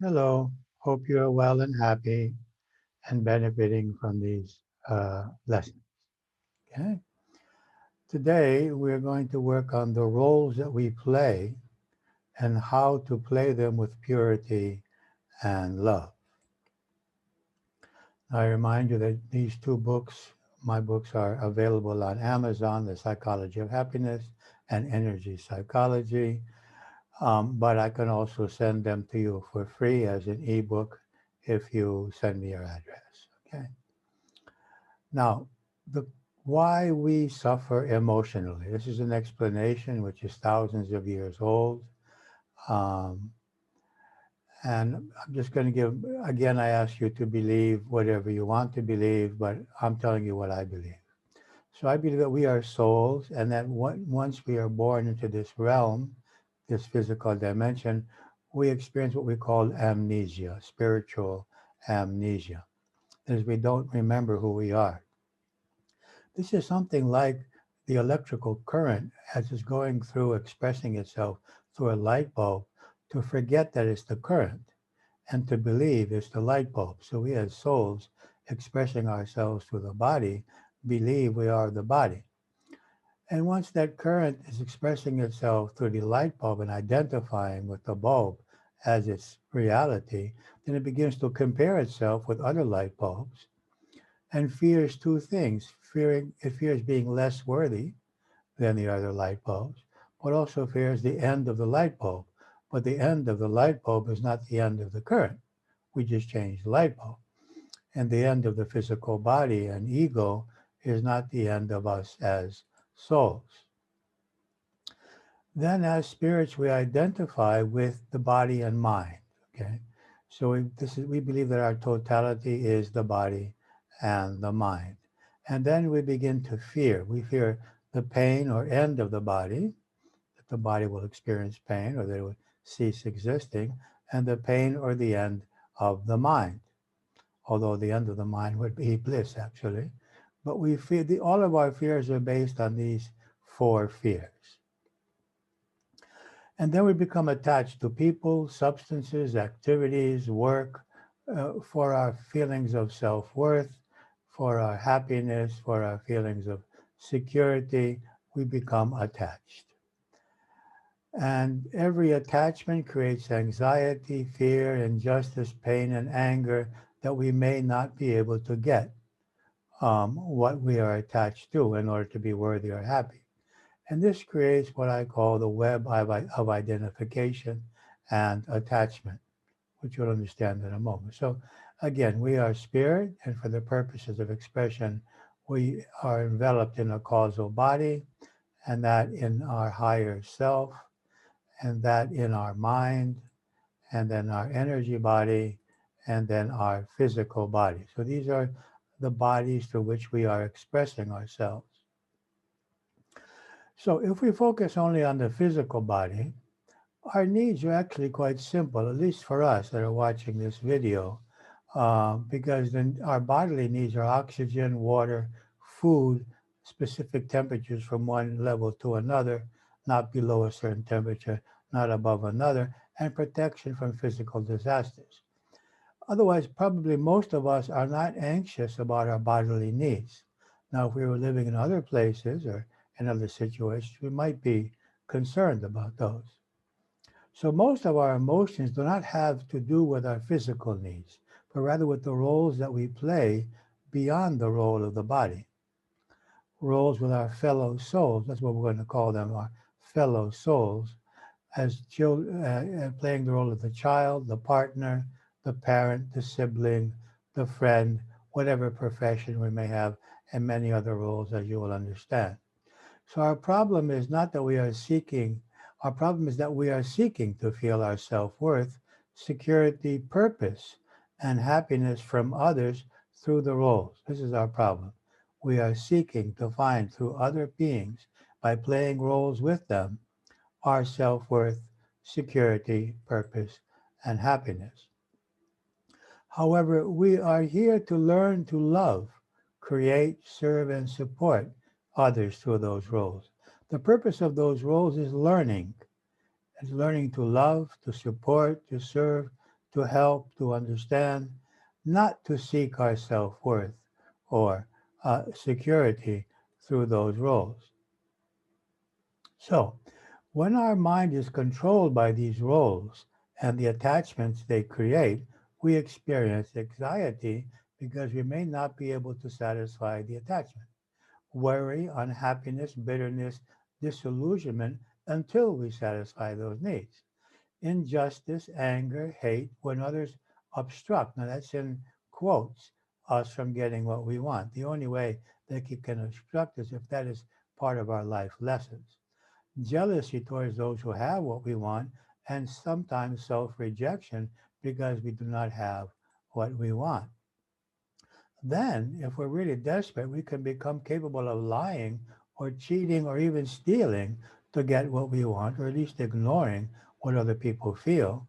Hello, hope you are well and happy and benefiting from these lessons. Okay. Today we're going to work on the roles that we play and how to play them with purity and love. I remind you that these two books, my books, are available on Amazon, The Psychology of Happiness and Energy Psychology. But I can also send them to you for free as an ebook if you send me your address. Okay. Now, the why we suffer emotionally. This is an explanation which is thousands of years old. Um, and I'm just going to give, again, I ask you to believe whatever you want to believe, but I'm telling you what I believe. So I believe that we are souls, and that once we are born into this realm, this physical dimension, we experience what we call amnesia, spiritual amnesia. That is, we don't remember who we are. This is something like the electrical current as it's going through, expressing itself through a light bulb, to forget that it's the current and to believe it's the light bulb. So we as souls expressing ourselves through the body believe we are the body. And once that current is expressing itself through the light bulb and identifying with the bulb as its reality, then it begins to compare itself with other light bulbs and fears two things. It fears being less worthy than the other light bulbs, but also fears the end of the light bulb. But the end of the light bulb is not the end of the current. We just changed the light bulb. And the end of the physical body and ego is not the end of us as souls. Then, as spirits, we identify with the body and mind. Okay, so we believe that our totality is the body and the mind, and then we begin to fear. We fear the pain or end of the body, that the body will experience pain or that it will cease existing, and the pain or the end of the mind. Although the end of the mind would be bliss, actually, but we fear all of our fears are based on these four fears. And then we become attached to people, substances, activities, work, for our feelings of self worth, for our happiness, for our feelings of security. We become attached. And every attachment creates anxiety, fear, injustice, pain, and anger that we may not be able to get what we are attached to in order to be worthy or happy. And this creates what I call the web of identification and attachment, which you'll understand in a moment. So, again, we are spirit, and for the purposes of expression, we are enveloped in a causal body, and that in our higher self, and that in our mind, and then our energy body, and then our physical body. So, these are the bodies through which we are expressing ourselves. So, if we focus only on the physical body, our needs are actually quite simple, at least for us that are watching this video, because then our bodily needs are oxygen, water, food, specific temperatures from one level to another, not below a certain temperature, not above another, and protection from physical disasters. Otherwise, probably most of us are not anxious about our bodily needs. Now, if we were living in other places or in other situations, we might be concerned about those. So most of our emotions do not have to do with our physical needs, but rather with the roles that we play beyond the role of the body. Roles with our fellow souls, that's what we're going to call them, our fellow souls, as children, playing the role of the child, the partner, the parent, the sibling, the friend, whatever profession we may have, and many other roles, as you will understand. So our problem is not that we are seeking, our problem is that we are seeking to feel our self-worth, security, purpose, and happiness from others through the roles. This is our problem. We are seeking to find through other beings, by playing roles with them, our self-worth, security, purpose, and happiness. However, we are here to learn to love, create, serve, and support others through those roles. The purpose of those roles is learning. It's learning to love, to support, to serve, to help, to understand, not to seek our self-worth or security through those roles. So, when our mind is controlled by these roles and the attachments they create, we experience anxiety because we may not be able to satisfy the attachment. Worry, unhappiness, bitterness, disillusionment until we satisfy those needs. Injustice, anger, hate when others obstruct. Now that's in quotes, us from getting what we want. The only way they can obstruct us if that is part of our life lessons. Jealousy towards those who have what we want, and sometimes self-rejection because we do not have what we want. Then, if we're really desperate, we can become capable of lying or cheating or even stealing to get what we want, or at least ignoring what other people feel.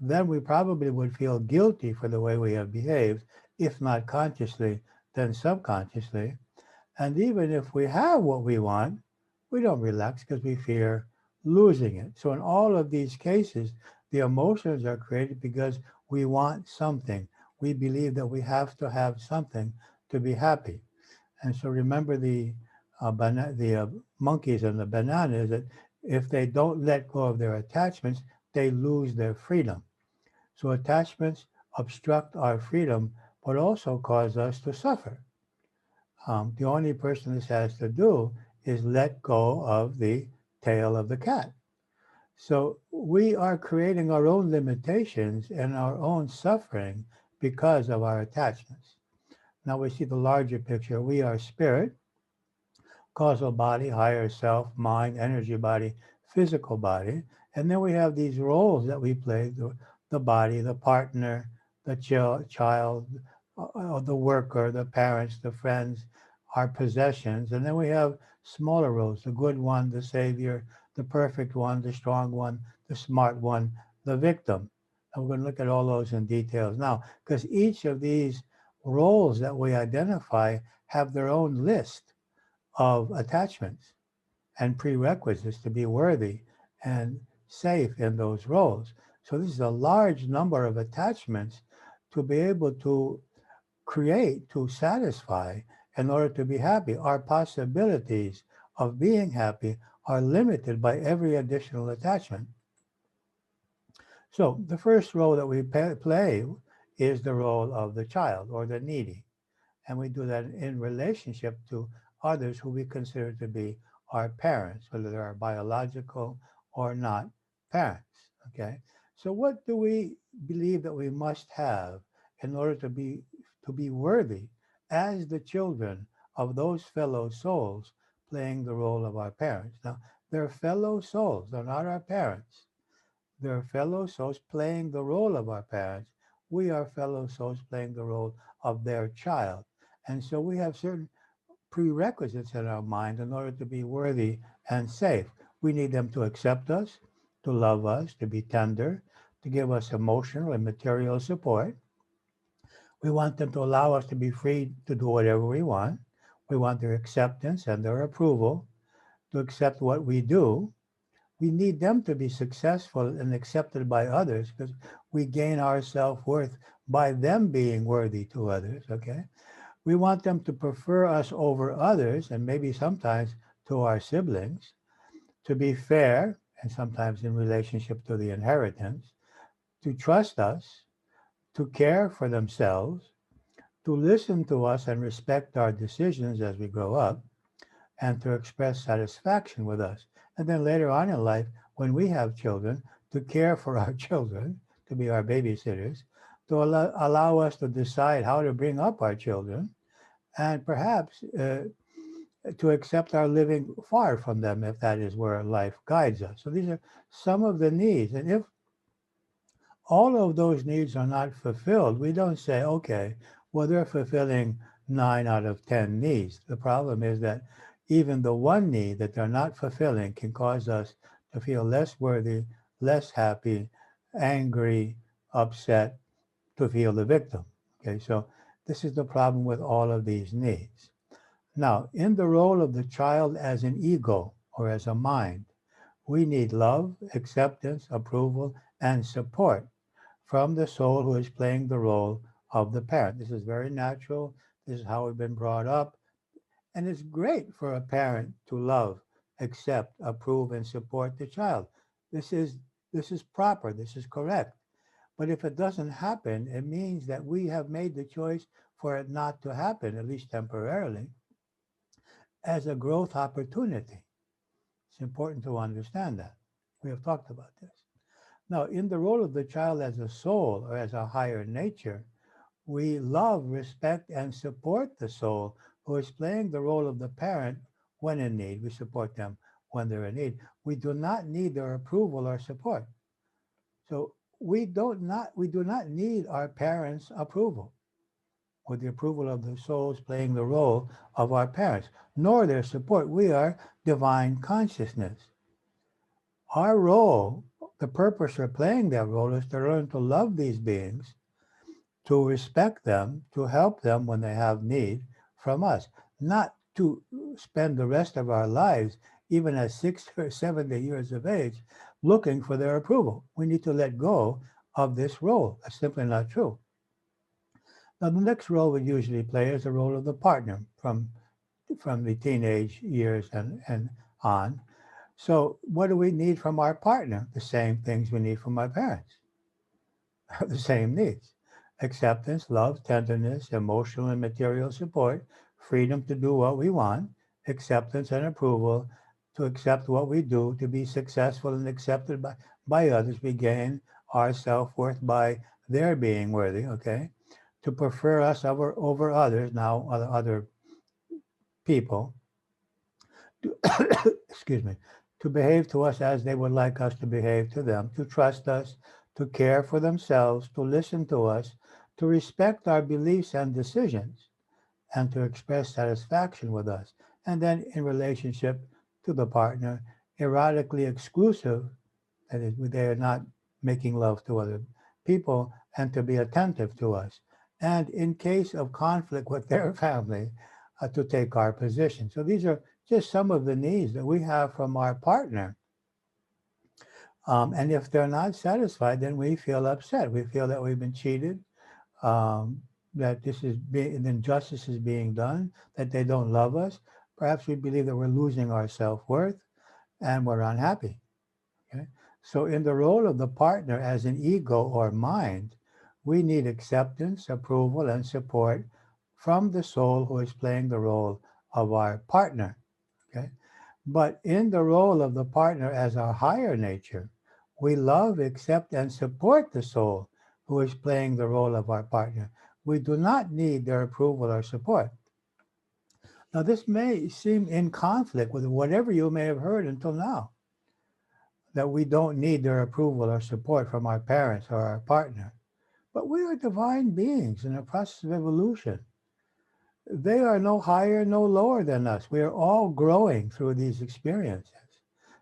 Then we probably would feel guilty for the way we have behaved, if not consciously, then subconsciously. And even if we have what we want, we don't relax because we fear losing it. So in all of these cases, the emotions are created because we want something. We believe that we have to have something to be happy. And so remember the monkeys and the bananas, that if they don't let go of their attachments, they lose their freedom. So attachments obstruct our freedom, but also cause us to suffer. The only person this has to do is let go of the tail of the cat. So we are creating our own limitations and our own suffering because of our attachments. Now we see the larger picture. We are spirit, causal body, higher self, mind, energy body, physical body. And then we have these roles that we play, the body, the partner, the child, the worker, the parents, the friends, our possessions. And then we have smaller roles, the good one, the savior, the perfect one, the strong one, the smart one, the victim. And we're going to look at all those in details now, because each of these roles that we identify have their own list of attachments and prerequisites to be worthy and safe in those roles. So this is a large number of attachments to be able to create, to satisfy in order to be happy. Our possibilities of being happy are limited by every additional attachment. So the first role that we play is the role of the child or the needy. And we do that in relationship to others who we consider to be our parents, whether they're our biological or not parents. Okay. So what do we believe that we must have in order to be worthy as the children of those fellow souls playing the role of our parents? Now, they're fellow souls, they're not our parents. They're fellow souls playing the role of our parents. We are fellow souls playing the role of their child. And so we have certain prerequisites in our mind in order to be worthy and safe. We need them to accept us, to love us, to be tender, to give us emotional and material support. We want them to allow us to be free to do whatever we want. We want their acceptance and their approval, to accept what we do. We need them to be successful and accepted by others because we gain our self-worth by them being worthy to others, okay? We want them to prefer us over others and maybe sometimes to our siblings, to be fair and sometimes in relationship to the inheritance, to trust us, to care for themselves, to listen to us and respect our decisions as we grow up, and to express satisfaction with us. And then later on in life, when we have children, to care for our children, to be our babysitters, to allow us to decide how to bring up our children, and perhaps to accept our living far from them if that is where life guides us. So these are some of the needs. And if all of those needs are not fulfilled, we don't say, okay, well, they're fulfilling 9 out of 10 needs. The problem is that even the one need that they're not fulfilling can cause us to feel less worthy, less happy, angry, upset, to feel the victim. Okay, so this is the problem with all of these needs. Now, in the role of the child as an ego or as a mind, we need love, acceptance, approval, and support from the soul who is playing the role of the parent. This is very natural. This is how we've been brought up. And it's great for a parent to love, accept, approve, and support the child. This is proper. This is correct. But if it doesn't happen, it means that we have made the choice for it not to happen, at least temporarily, as a growth opportunity. It's important to understand that. We have talked about this. Now, in the role of the child as a soul or as a higher nature, we love, respect, and support the soul who is playing the role of the parent when in need. We support them when they're in need. We do not need their approval or support. So we do not need our parents' approval or the approval of the souls playing the role of our parents, nor their support. We are divine consciousness. Our role, the purpose for playing that role, is to learn to love these beings, to respect them, to help them when they have need from us, not to spend the rest of our lives, even at 60 or 70 years of age, looking for their approval. We need to let go of this role. That's simply not true. Now, the next role we usually play is the role of the partner from the teenage years and on. So what do we need from our partner? The same things we need from our parents. The same needs. Acceptance, love, tenderness, emotional and material support, freedom to do what we want, acceptance and approval, to accept what we do, to be successful and accepted by others. We gain our self-worth by their being worthy, okay? To prefer us over others, now other people, excuse me, to behave to us as they would like us to behave to them, to trust us, to care for themselves, to listen to us, to respect our beliefs and decisions, and to express satisfaction with us. And then in relationship to the partner, erotically exclusive, that is, they are not making love to other people, and to be attentive to us. And in case of conflict with their family, to take our position. So these are just some of the needs that we have from our partner. And if they're not satisfied, then we feel upset. We feel that we've been cheated, that an injustice is being done, that they don't love us. Perhaps we believe that we're losing our self-worth, and we're unhappy. Okay? So in the role of the partner as an ego or mind, we need acceptance, approval, and support from the soul who is playing the role of our partner. Okay? But in the role of the partner as our higher nature, we love, accept, and support the soul who is playing the role of our partner. We do not need their approval or support. Now, this may seem in conflict with whatever you may have heard until now, that we don't need their approval or support from our parents or our partner. But we are divine beings in a process of evolution. They are no higher, no lower than us. We are all growing through these experiences.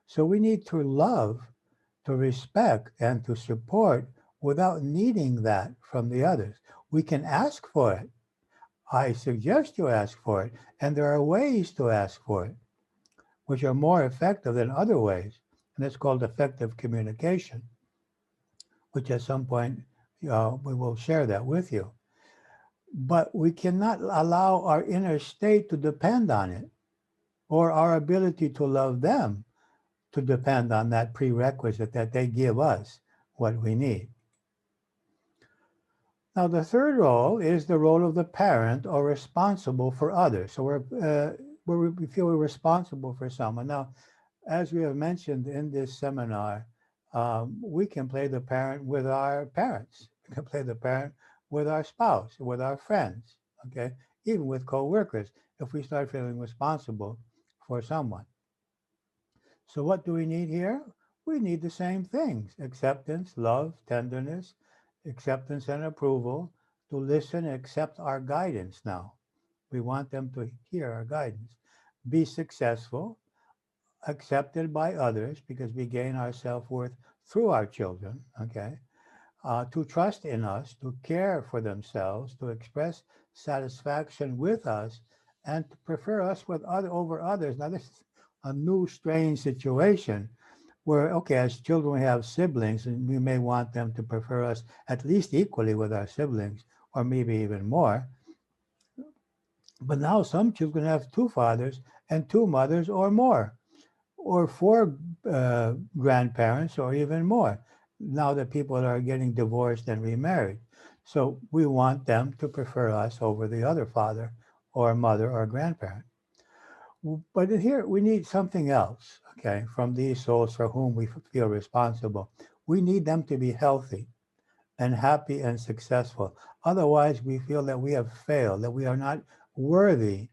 So we need to love, to respect, and to support without needing that from the others. We can ask for it. I suggest you ask for it. And there are ways to ask for it, which are more effective than other ways. And it's called effective communication, which at some point we will share that with you. But we cannot allow our inner state to depend on it, or our ability to love them to depend on that prerequisite that they give us what we need. Now, the third role is the role of the parent or responsible for others. So we feel we're responsible for someone. Now, as we have mentioned in this seminar, we can play the parent with our parents. We can play the parent with our spouse, with our friends, okay? Even with co-workers, if we start feeling responsible for someone. So what do we need here? We need the same things: acceptance, love, tenderness, acceptance and approval, to listen and accept our guidance now. We want them to hear our guidance. Be successful, accepted by others, because we gain our self-worth through our children, okay? To trust in us, to care for themselves, to express satisfaction with us, and to prefer us over others. Now, this is a new, strange situation, where, okay, as children we have siblings, and we may want them to prefer us at least equally with our siblings, or maybe even more. But now some children have two fathers and two mothers or more, or four grandparents or even more, now that people are getting divorced and remarried. So we want them to prefer us over the other father or mother or grandparent. But here we need something else, okay, from these souls for whom we feel responsible. We need them to be healthy and happy and successful. Otherwise, we feel that we have failed, that we are not worthy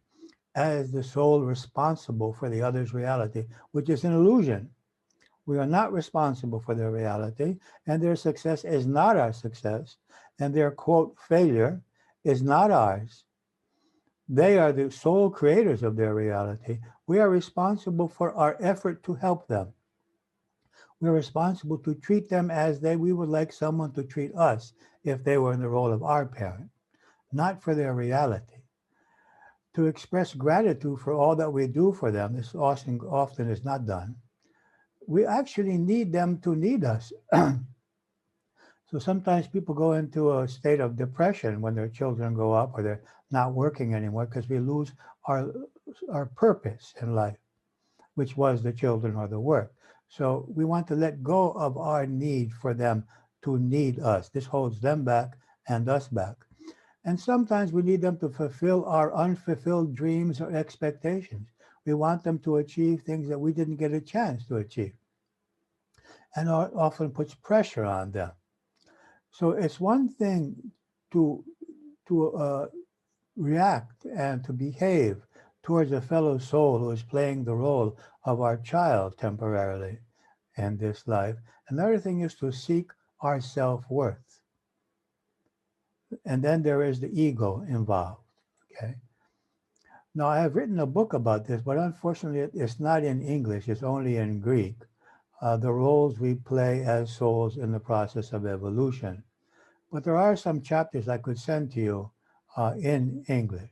as the soul responsible for the other's reality, which is an illusion. We are not responsible for their reality, and their success is not our success, and their, quote, failure is not ours. They are the sole creators of their reality. We are responsible for our effort to help them. We're responsible to treat them as we would like someone to treat us if they were in the role of our parent, not for their reality. To express gratitude for all that we do for them, this often is not done. We actually need them to need us. So sometimes people go into a state of depression when their children grow up or they're not working anymore because we lose our purpose in life, which was the children or the work. So we want to let go of our need for them to need us. This holds them back and us back. And sometimes we need them to fulfill our unfulfilled dreams or expectations. We want them to achieve things that we didn't get a chance to achieve. And it often puts pressure on them. So it's one thing to react and to behave towards a fellow soul who is playing the role of our child temporarily in this life. Another thing is to seek our self-worth. And then there is the ego involved, okay? Now, I have written a book about this, but unfortunately, it's not in English. It's only in Greek. The roles we play as souls in the process of evolution. But there are some chapters I could send to you in English.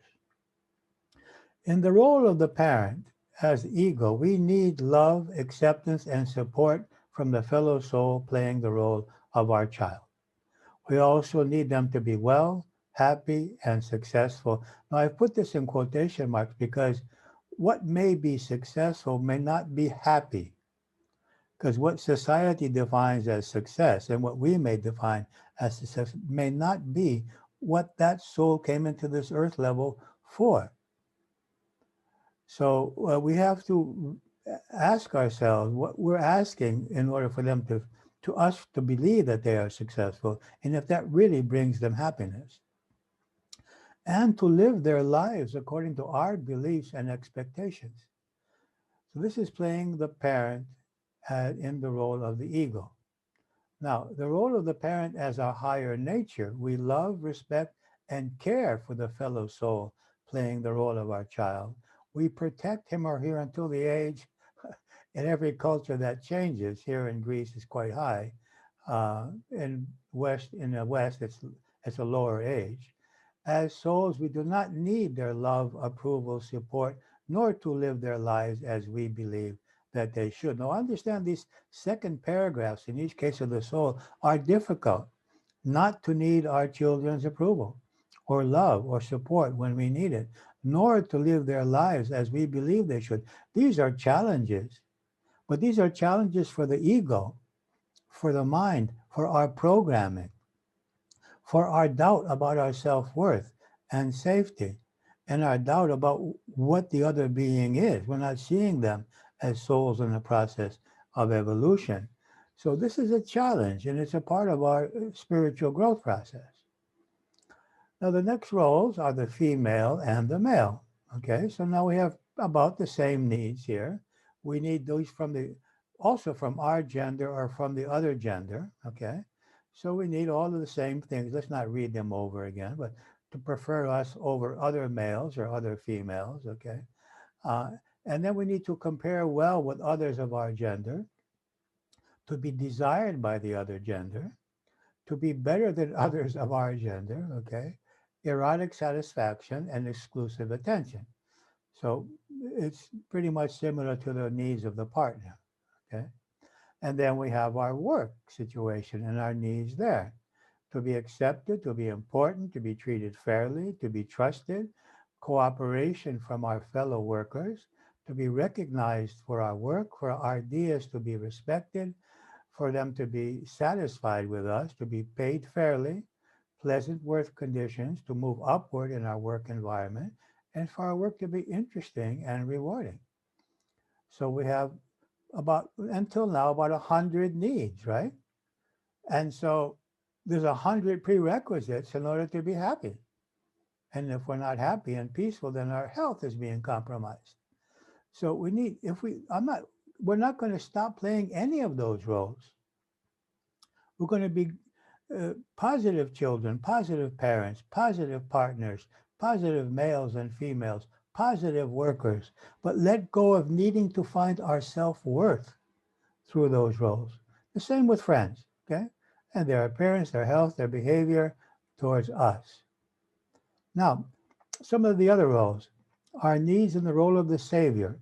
In the role of the parent, as ego, we need love, acceptance, and support from the fellow soul playing the role of our child. We also need them to be well, happy, and successful. Now, I've put this in quotation marks because what may be successful may not be happy. Because what society defines as success and what we may define as success may not be what that soul came into this earth level for. So we have to ask ourselves what we're asking in order for them to us to believe that they are successful, and if that really brings them happiness. And to live their lives according to our beliefs and expectations. So this is playing the parent in the role of the ego. Now, the role of the parent as our higher nature, we love, respect, and care for the fellow soul playing the role of our child. We protect him or her until the age, in every culture that changes, here in Greece is quite high. In the West, it's a lower age. As souls, we do not need their love, approval, support, nor to live their lives as we believe that they should. Now, understand these second paragraphs in each case of the soul are difficult. Not to need our children's approval or love or support when we need it, nor to live their lives as we believe they should. These are challenges, but these are challenges for the ego, for the mind, for our programming, for our doubt about our self-worth and safety, and our doubt about what the other being is. We're not seeing them as souls in the process of evolution. So this is a challenge, and it's a part of our spiritual growth process. Now, the next roles are the female and the male. Okay, so now we have about the same needs here. We need those also from our gender or from the other gender. Okay, so we need all of the same things. Let's not read them over again, but to prefer us over other males or other females. Okay, and then we need to compare well with others of our gender, to be desired by the other gender, to be better than others of our gender, okay? Erotic satisfaction and exclusive attention. So it's pretty much similar to the needs of the partner, okay? And then we have our work situation and our needs there. To be accepted, to be important, to be treated fairly, to be trusted, cooperation from our fellow workers, to be recognized for our work, for our ideas to be respected, for them to be satisfied with us, to be paid fairly, pleasant work conditions, to move upward in our work environment, and for our work to be interesting and rewarding. So we have until now, about 100 needs, right? And so there's 100 prerequisites in order to be happy. And if we're not happy and peaceful, then our health is being compromised. So we're not going to stop playing any of those roles. We're going to be positive children, positive parents, positive partners, positive males and females, positive workers, but let go of needing to find our self-worth through those roles. The same with friends, okay? And their appearance, their health, their behavior towards us. Now, some of the other roles, our needs in the role of the savior.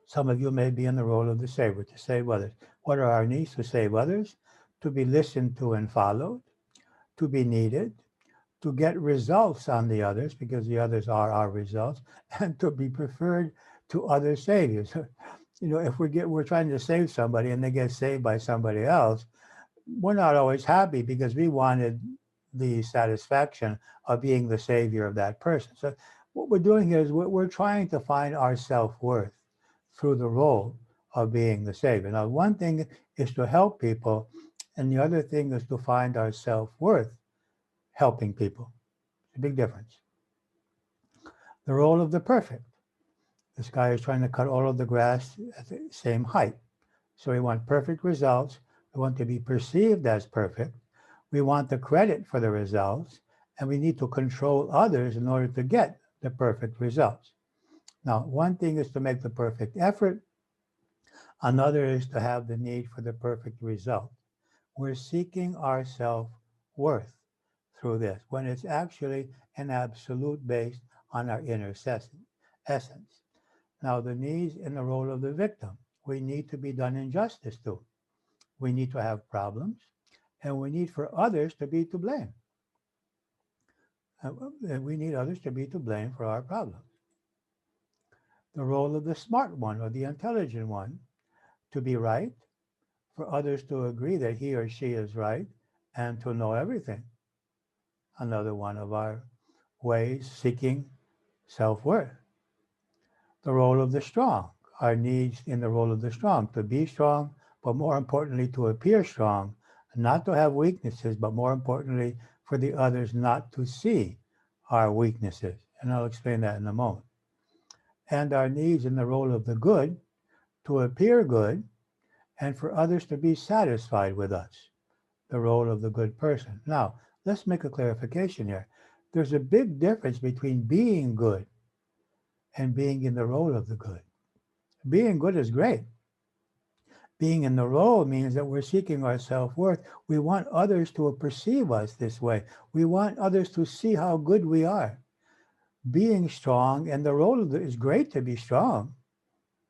Some of you may be in the role of the savior, to save others. What are our needs? To save others, to be listened to and followed, to be needed, to get results on the others, because the others are our results, and to be preferred to other saviors. You know, if we're trying to save somebody and they get saved by somebody else, we're not always happy because we wanted the satisfaction of being the savior of that person. So what we're doing here is we're trying to find our self-worth through the role of being the savior. Now, one thing is to help people, and the other thing is to find our self-worth helping people. It's a big difference. The role of the perfect. This guy is trying to cut all of the grass at the same height. So we want perfect results. We want to be perceived as perfect. We want the credit for the results, and we need to control others in order to get the perfect results. Now, one thing is to make the perfect effort. Another is to have the need for the perfect result. We're seeking our self-worth through this, when it's actually an absolute based on our inner essence. Now, the needs in the role of the victim. We need to be done injustice to. We need to have problems, and we need for others to be to blame. And we need others to be to blame for our problems. The role of the smart one or the intelligent one, to be right, for others to agree that he or she is right, and to know everything. Another one of our ways seeking self-worth. The role of the strong, our needs in the role of the strong, to be strong, but more importantly, to appear strong, not to have weaknesses, but more importantly, for the others not to see our weaknesses. And I'll explain that in a moment. And our needs in the role of the good, to appear good, and for others to be satisfied with us, the role of the good person. Now, let's make a clarification here. There's a big difference between being good and being in the role of the good. Being good is great. Being in the role means that we're seeking our self-worth. We want others to perceive us this way. We want others to see how good we are. Being strong, and the role of is great to be strong.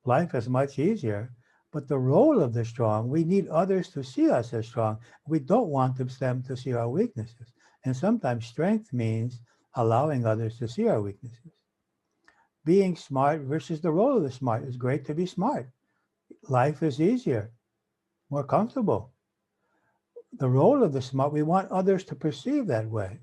Life is much easier. But the role of the strong, we need others to see us as strong. We don't want them to see our weaknesses. And sometimes strength means allowing others to see our weaknesses. Being smart versus the role of the smart. Is great to be smart. Life is easier, more comfortable. The role of the smart, we want others to perceive that way.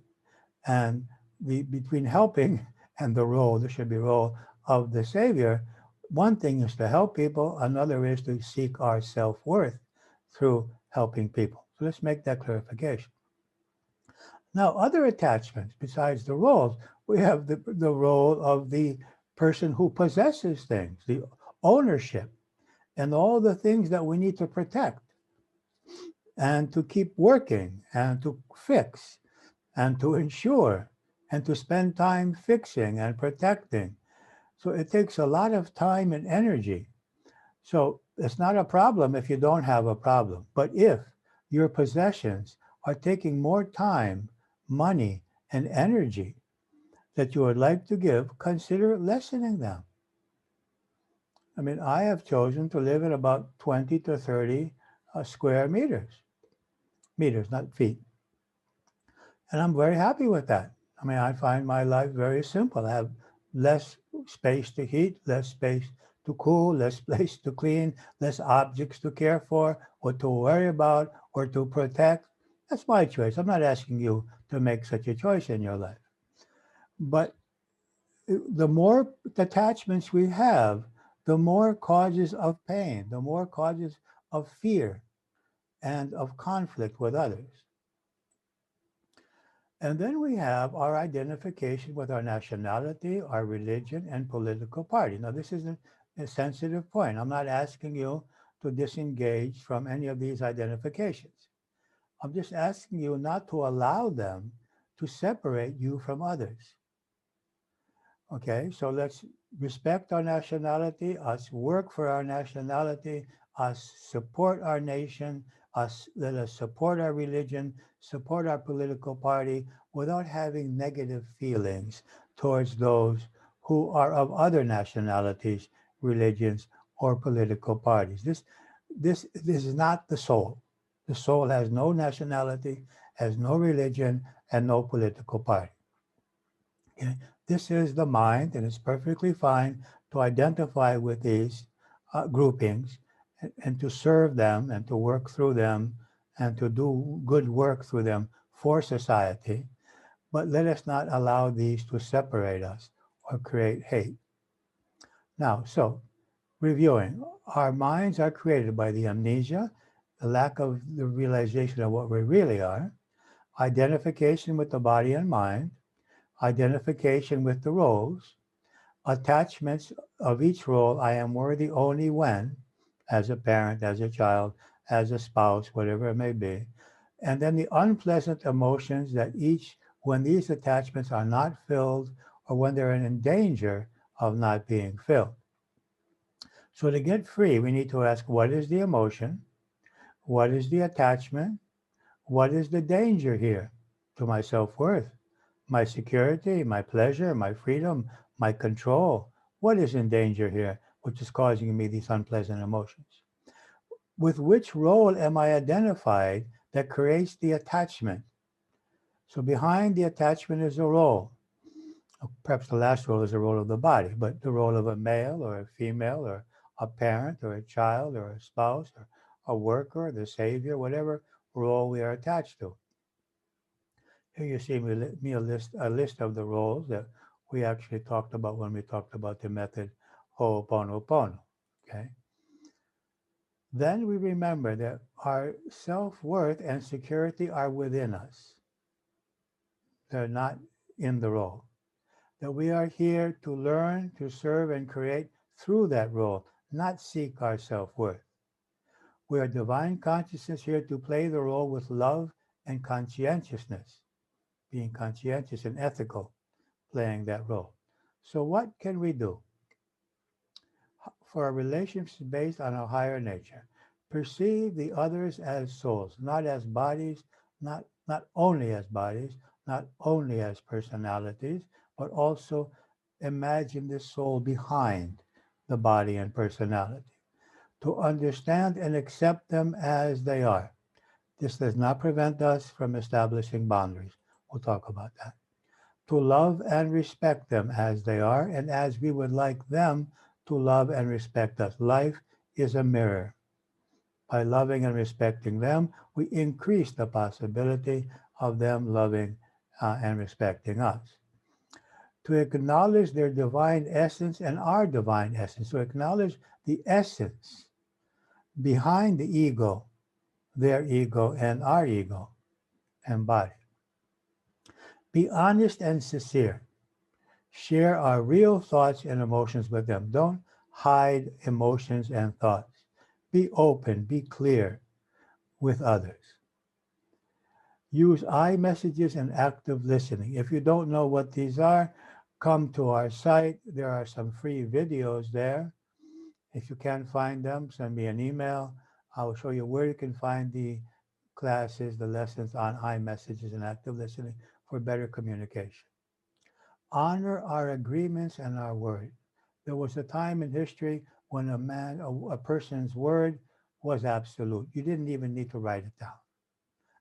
And between helping and the role, there should be role of the savior. One thing is to help people. Another is to seek our self-worth through helping people. So let's make that clarification. Now, other attachments besides the roles, we have the role of the person who possesses things, the ownership, and all the things that we need to protect and to keep working and to fix and to ensure and to spend time fixing and protecting. So it takes a lot of time and energy. So it's not a problem if you don't have a problem. But if your possessions are taking more time, money, and energy that you would like to give, consider lessening them. I mean, I have chosen to live in about 20 to 30 square meters, not feet. And I'm very happy with that. I mean, I find my life very simple. I have less space to heat, less space to cool, less place to clean, less objects to care for or to worry about or to protect. That's my choice. I'm not asking you to make such a choice in your life. But the more attachments we have, the more causes of pain, the more causes of fear and of conflict with others. And then we have our identification with our nationality, our religion, and political party. Now, this is a sensitive point. I'm not asking you to disengage from any of these identifications. I'm just asking you not to allow them to separate you from others. Okay, so let's respect our nationality, us work for our nationality, us support our nation, let us support our religion, support our political party without having negative feelings towards those who are of other nationalities, religions, or political parties. This is not the soul. The soul has no nationality, has no religion, and no political party. Okay? This is the mind, and it's perfectly fine to identify with these groupings and to serve them and to work through them and to do good work through them for society. But let us not allow these to separate us or create hate. Now, so reviewing, our minds are created by the amnesia, the lack of the realization of what we really are, identification with the body and mind, identification with the roles, attachments of each role. I am worthy only when, as a parent, as a child, as a spouse, whatever it may be. And then the unpleasant emotions that when these attachments are not filled or when they're in danger of not being filled. So to get free, we need to ask, what is the emotion? What is the attachment? What is the danger here to my self-worth? My security, my pleasure, my freedom, my control. What is in danger here, which is causing me these unpleasant emotions? With which role am I identified that creates the attachment? So behind the attachment is a role. Perhaps the last role is the role of the body, but the role of a male or a female or a parent or a child or a spouse or a worker, the savior, whatever role we are attached to. Here you see me a list of the roles that we actually talked about when we talked about the method Ho'oponopono. Okay. Then we remember that our self-worth and security are within us. They're not in the role. That we are here to learn, to serve, and create through that role, not seek our self-worth. We are divine consciousness here to play the role with love and conscientiousness, being conscientious and ethical, playing that role. So what can we do for our relationships based on our higher nature? Perceive the others as souls, not as bodies, not only as bodies, not only as personalities, but also imagine the soul behind the body and personality. To understand and accept them as they are. This does not prevent us from establishing boundaries. We'll talk about that. To love and respect them as they are and as we would like them to love and respect us. Life is a mirror. By loving and respecting them, we increase the possibility of them loving and respecting us. To acknowledge their divine essence and our divine essence. To acknowledge the essence behind the ego, their ego and our ego and body. Be honest and sincere. Share our real thoughts and emotions with them. Don't hide emotions and thoughts. Be open, be clear with others. Use I messages and active listening. If you don't know what these are, come to our site. There are some free videos there. If you can't find them, send me an email. I will show you where you can find the classes, the lessons on I messages and active listening for better communication. Honor our agreements and our word. There was a time in history when a person's word was absolute. You didn't even need to write it down.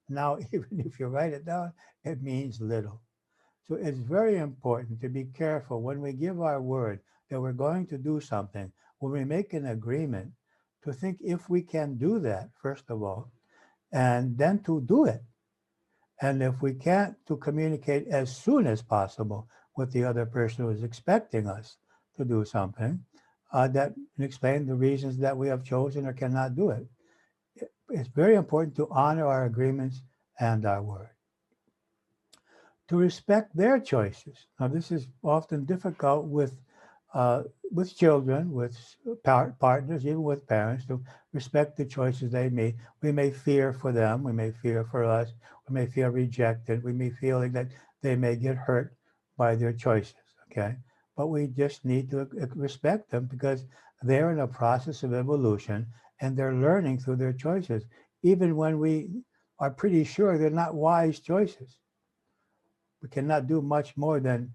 Now, even if you write it down, it means little. So it's very important to be careful when we give our word that we're going to do something, when we make an agreement, to think if we can do that, first of all, and then to do it. And if we can't, to communicate as soon as possible with the other person who is expecting us to do something, that and explain the reasons that we have chosen or cannot do it. It's very important to honor our agreements and our word. To respect their choices. Now, this is often difficult with children, with partners, even with parents, to respect the choices they make. We may fear for them. We may fear for us. We may feel rejected. We may feel like that they may get hurt by their choices, okay? But we just need to respect them because they're in a process of evolution and they're learning through their choices, even when we are pretty sure they're not wise choices. We cannot do much more than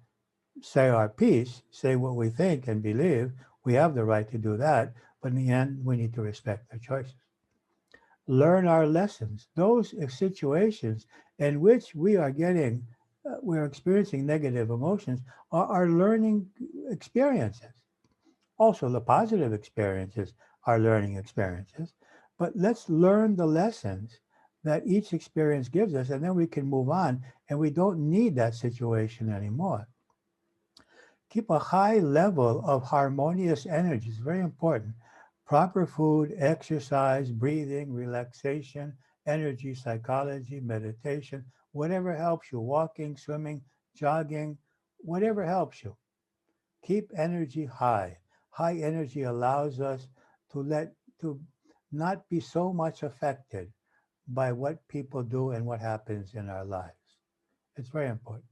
say our piece, say what we think and believe. We have the right to do that, but in the end, we need to respect their choices. Learn our lessons. Those situations in which we're experiencing negative emotions are our learning experiences. Also, the positive experiences are learning experiences, but let's learn the lessons that each experience gives us, and then we can move on, and we don't need that situation anymore. Keep a high level of harmonious energy. It's very important. Proper food, exercise, breathing, relaxation, energy, psychology, meditation, whatever helps you, walking, swimming, jogging, whatever helps you. Keep energy high. High energy allows us to not be so much affected by what people do and what happens in our lives. It's very important.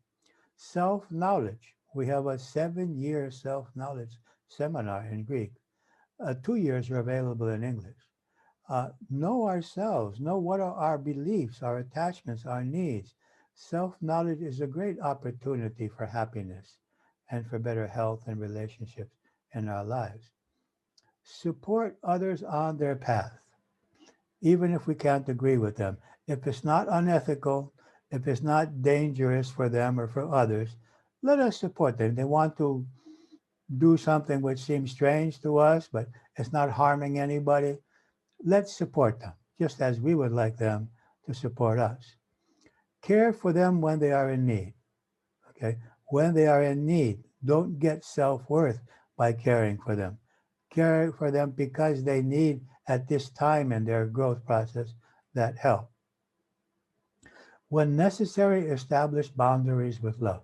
Self-knowledge. We have a 7-year self-knowledge seminar in Greek. 2 years are available in English. Know ourselves, know what are our beliefs, our attachments, our needs. Self-knowledge is a great opportunity for happiness and for better health and relationships in our lives. Support others on their path, even if we can't agree with them. If it's not unethical, if it's not dangerous for them or for others, let us support them. They want to do something which seems strange to us, but it's not harming anybody. Let's support them, just as we would like them to support us. Care for them when they are in need. Okay? When they are in need, don't get self-worth by caring for them. Care for them because they need at this time in their growth process that help. When necessary, establish boundaries with love.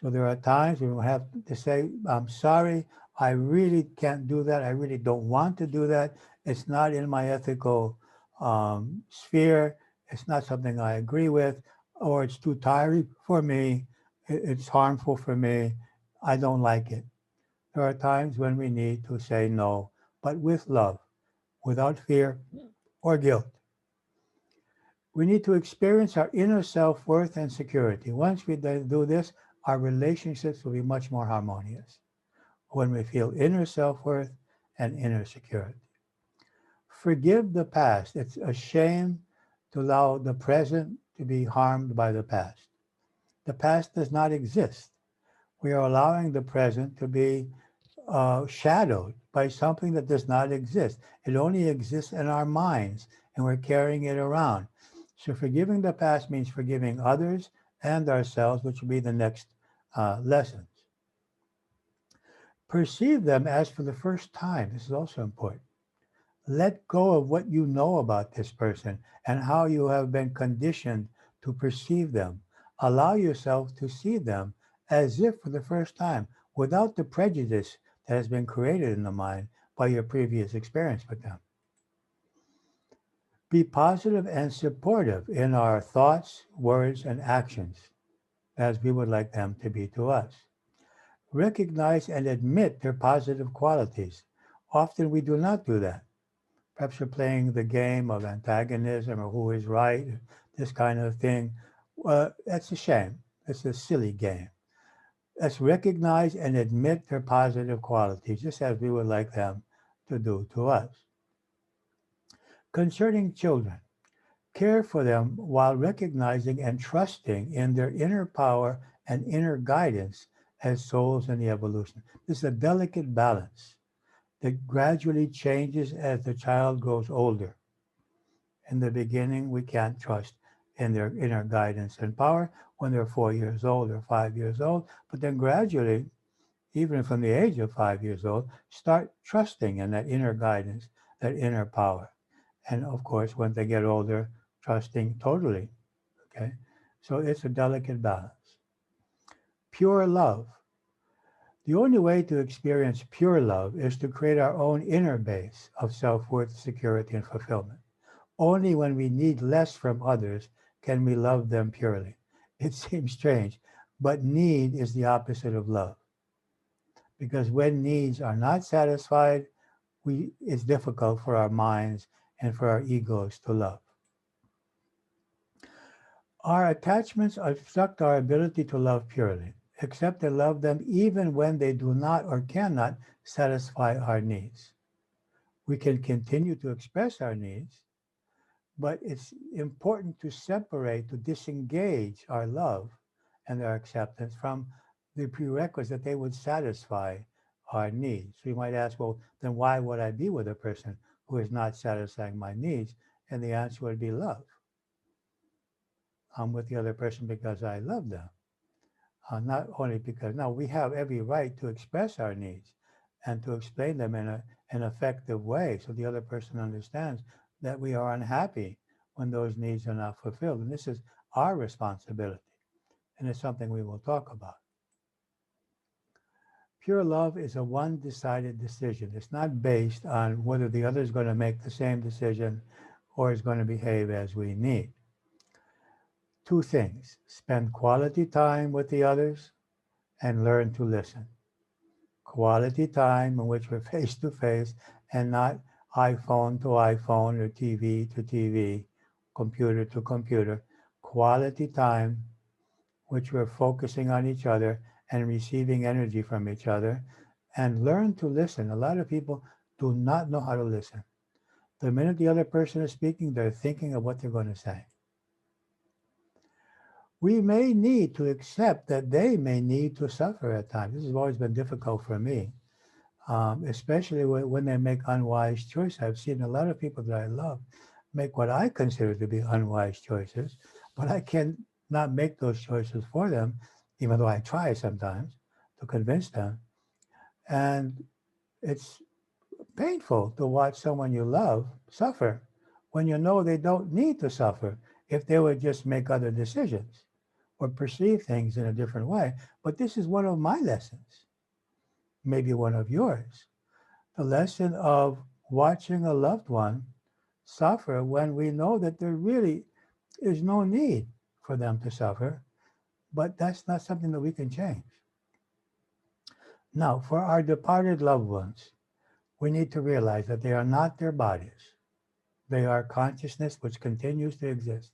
So there are times when we have to say, I'm sorry, I really can't do that. I really don't want to do that. It's not in my ethical sphere. It's not something I agree with, or it's too tiring for me. It's harmful for me. I don't like it. There are times when we need to say no, but with love, without fear or guilt. We need to experience our inner self-worth and security. Once we do this, our relationships will be much more harmonious when we feel inner self-worth and inner security. Forgive the past. It's a shame to allow the present to be harmed by the past. The past does not exist. We are allowing the present to be shadowed by something that does not exist. It only exists in our minds, and we're carrying it around. So forgiving the past means forgiving others and ourselves, which will be the next lessons. Perceive them as for the first time. This is also important. Let go of what you know about this person and how you have been conditioned to perceive them. Allow yourself to see them as if for the first time, without the prejudice that has been created in the mind by your previous experience with them. Be positive and supportive in our thoughts, words, and actions, as we would like them to be to us. Recognize and admit their positive qualities. Often we do not do that. Perhaps you're playing the game of antagonism or who is right, this kind of thing. That's a shame. It's a silly game. Let's recognize and admit their positive qualities, just as we would like them to do to us. Concerning children, care for them while recognizing and trusting in their inner power and inner guidance as souls in the evolution. This is a delicate balance that gradually changes as the child grows older. In the beginning, we can't trust in their inner guidance and power when they're 4 years old or 5 years old, but then gradually, even from the age of 5 years old, start trusting in that inner guidance, that inner power. And of course, when they get older, trusting totally, okay? So it's a delicate balance. Pure love. The only way to experience pure love is to create our own inner base of self-worth, security, and fulfillment. Only when we need less from others can we love them purely. It seems strange, but need is the opposite of love. Because when needs are not satisfied, it's difficult for our minds and for our egos to love. Our attachments obstruct our ability to love purely, accept and love them even when they do not or cannot satisfy our needs. We can continue to express our needs, but it's important to separate, to disengage our love and our acceptance from the prerequisites that they would satisfy our needs. We might ask, well, then why would I be with a person who is not satisfying my needs? And the answer would be love. I'm with the other person because I love them. Not only because, now we have every right to express our needs and to explain them in an effective way so the other person understands that we are unhappy when those needs are not fulfilled. And this is our responsibility. And it's something we will talk about. Pure love is a one-decided decision. It's not based on whether the other is going to make the same decision or is going to behave as we need. Two things: spend quality time with the others and learn to listen. Quality time in which we're face to face and not iPhone to iPhone or TV to TV, computer to computer. Quality time which we're focusing on each other and receiving energy from each other, and learn to listen. A lot of people do not know how to listen. The minute the other person is speaking, they're thinking of what they're going to say. We may need to accept that they may need to suffer at times. This has always been difficult for me, especially when they make unwise choices. I've seen a lot of people that I love make what I consider to be unwise choices, but I can not make those choices for them, even though I try sometimes to convince them. And it's painful to watch someone you love suffer when you know they don't need to suffer if they would just make other decisions or perceive things in a different way. But this is one of my lessons, maybe one of yours. The lesson of watching a loved one suffer when we know that there really is no need for them to suffer, but that's not something that we can change. Now, for our departed loved ones, we need to realize that they are not their bodies. They are consciousness which continues to exist.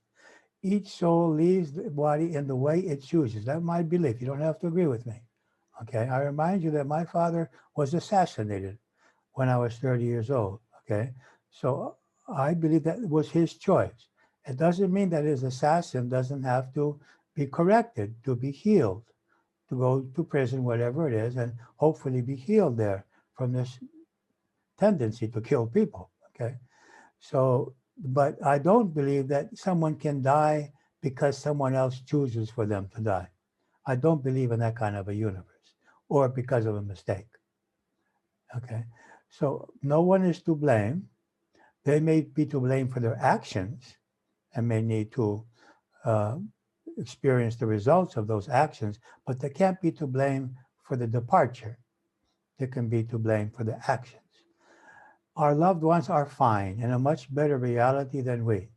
Each soul leaves the body in the way it chooses. That's my belief. You don't have to agree with me. Okay, I remind you that my father was assassinated when I was 30 years old. Okay, so I believe that was his choice. It doesn't mean that his assassin doesn't have to be corrected, to be healed, to go to prison, whatever it is, and hopefully be healed there from this tendency to kill people. Okay, so, but I don't believe that someone can die because someone else chooses for them to die. I don't believe in that kind of a universe, or because of a mistake. Okay, so no one is to blame. They may be to blame for their actions and may need to experience the results of those actions, but they can't be to blame for the departure. They can be to blame for the actions. Our loved ones are fine in a much better reality than we.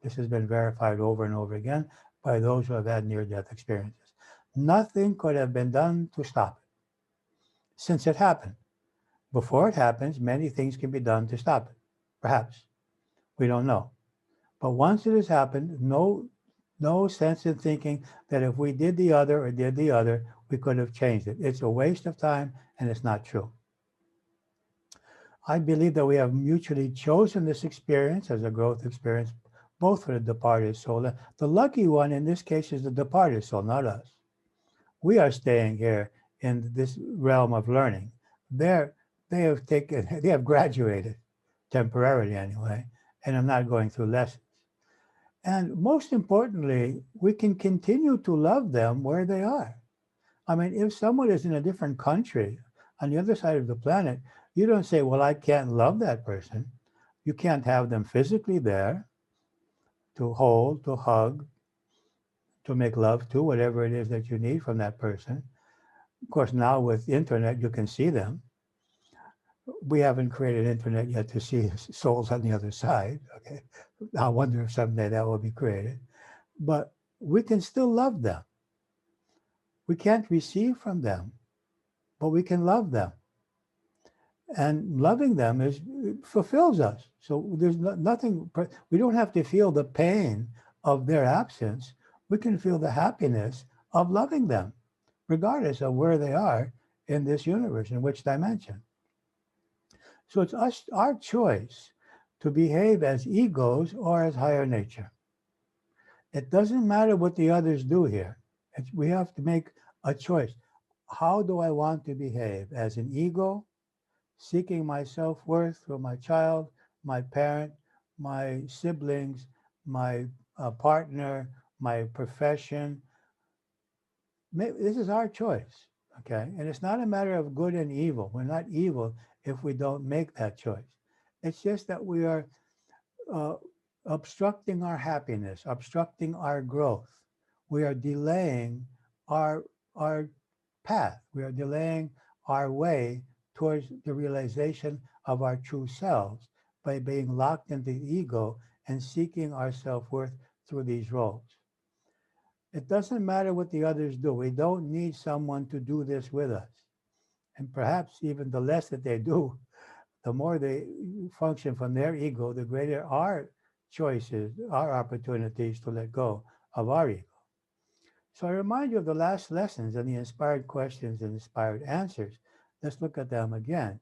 This has been verified over and over again by those who have had near-death experiences. Nothing could have been done to stop it since it happened. Before it happens, many things can be done to stop it. Perhaps. We don't know. But once it has happened, no sense in thinking that if we did the other or did the other, we could have changed it. It's a waste of time and it's not true. I believe that we have mutually chosen this experience as a growth experience, both for the departed soul. The lucky one in this case is the departed soul, not us. We are staying here in this realm of learning. They have graduated, temporarily anyway, and I'm not going through lessons. And most importantly, we can continue to love them where they are. I mean, if someone is in a different country on the other side of the planet, you don't say, well, I can't love that person. You can't have them physically there to hold, to hug, to make love to, whatever it is that you need from that person. Of course, now with the internet, you can see them. We haven't created internet yet to see souls on the other side. Okay, I wonder if someday that will be created. But we can still love them. We can't receive from them, but we can love them. And loving them fulfills us. So there's nothing, we don't have to feel the pain of their absence. We can feel the happiness of loving them, regardless of where they are in this universe, in which dimension. So it's our choice to behave as egos or as higher nature. It doesn't matter what the others do here. We have to make a choice. How do I want to behave? As an ego, seeking my self-worth through my child, my parent, my siblings, my partner, my profession. This is our choice, okay? And it's not a matter of good and evil. We're not evil if we don't make that choice. It's just that we are obstructing our happiness, obstructing our growth. We are delaying our path. We are delaying our way towards the realization of our true selves by being locked into the ego and seeking our self-worth through these roles. It doesn't matter what the others do. We don't need someone to do this with us. And perhaps even the less that they do, the more they function from their ego, the greater our choices, our opportunities to let go of our ego. So I remind you of the last lessons and the inspired questions and inspired answers. Let's look at them again.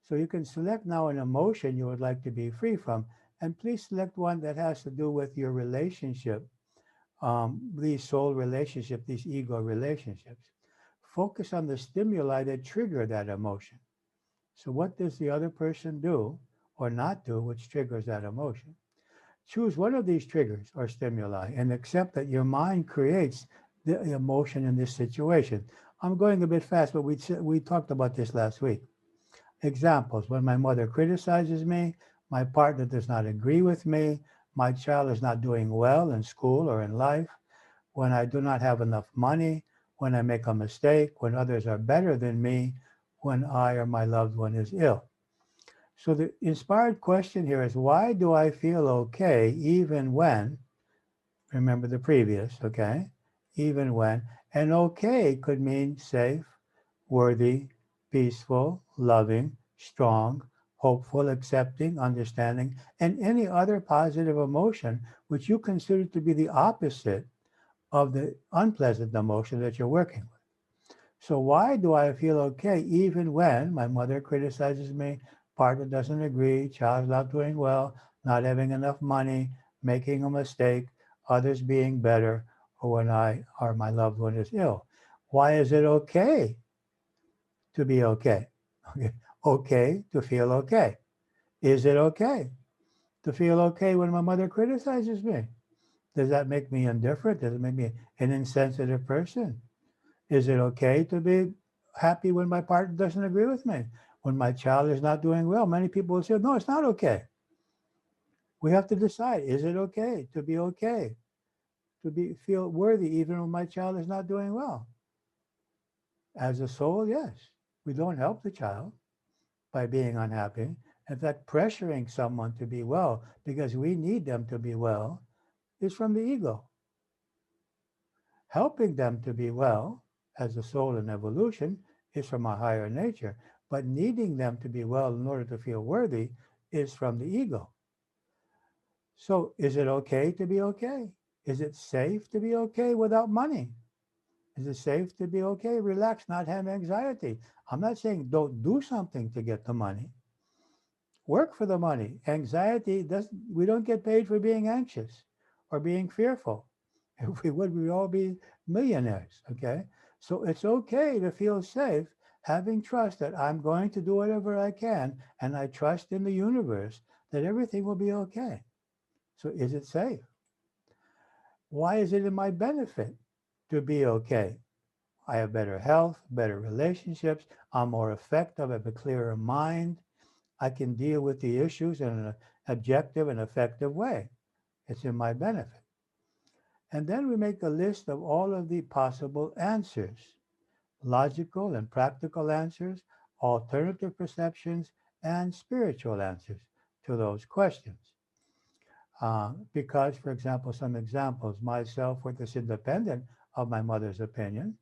So you can select now an emotion you would like to be free from, and please select one that has to do with your relationship, these soul relationships, these ego relationships. Focus on the stimuli that trigger that emotion. So what does the other person do or not do which triggers that emotion? Choose one of these triggers or stimuli and accept that your mind creates the emotion in this situation. I'm going a bit fast, but we talked about this last week. Examples: when my mother criticizes me, my partner does not agree with me, my child is not doing well in school or in life, when I do not have enough money, when I make a mistake, when others are better than me, when I or my loved one is ill. So the inspired question here is, why do I feel okay even when, remember the previous, okay, even when, and okay could mean safe, worthy, peaceful, loving, strong, hopeful, accepting, understanding, and any other positive emotion which you consider to be the opposite of the unpleasant emotion that you're working with. So why do I feel okay even when my mother criticizes me, partner doesn't agree, child's not doing well, not having enough money, making a mistake, others being better, or when I or my loved one is ill? Why is it okay to be okay? Okay to feel okay. Is it okay to feel okay when my mother criticizes me? Does that make me indifferent? Does it make me an insensitive person? Is it okay to be happy when my partner doesn't agree with me? When my child is not doing well? Many people will say, no, it's not okay. We have to decide, is it okay to be okay? To feel worthy even when my child is not doing well? As a soul, yes. We don't help the child by being unhappy. In fact, pressuring someone to be well because we need them to be well is from the ego. Helping them to be well as a soul in evolution is from a higher nature, but needing them to be well in order to feel worthy is from the ego. So is it okay to be okay? Is it safe to be okay without money? Is it safe to be okay, relax, not have anxiety? I'm not saying don't do something to get the money, Work for the money. Anxiety we don't get paid for being anxious or being fearful. If we would, we'd all be millionaires, okay? So it's okay to feel safe, having trust that I'm going to do whatever I can, and I trust in the universe that everything will be okay. So is it safe? Why is it in my benefit to be okay? I have better health, better relationships, I'm more effective, I have a clearer mind, I can deal with the issues in an objective and effective way. It's in my benefit. And then we make a list of all of the possible answers, logical and practical answers, alternative perceptions, and spiritual answers to those questions. Because, for example, some examples, my self-worth is independent of my mother's opinion.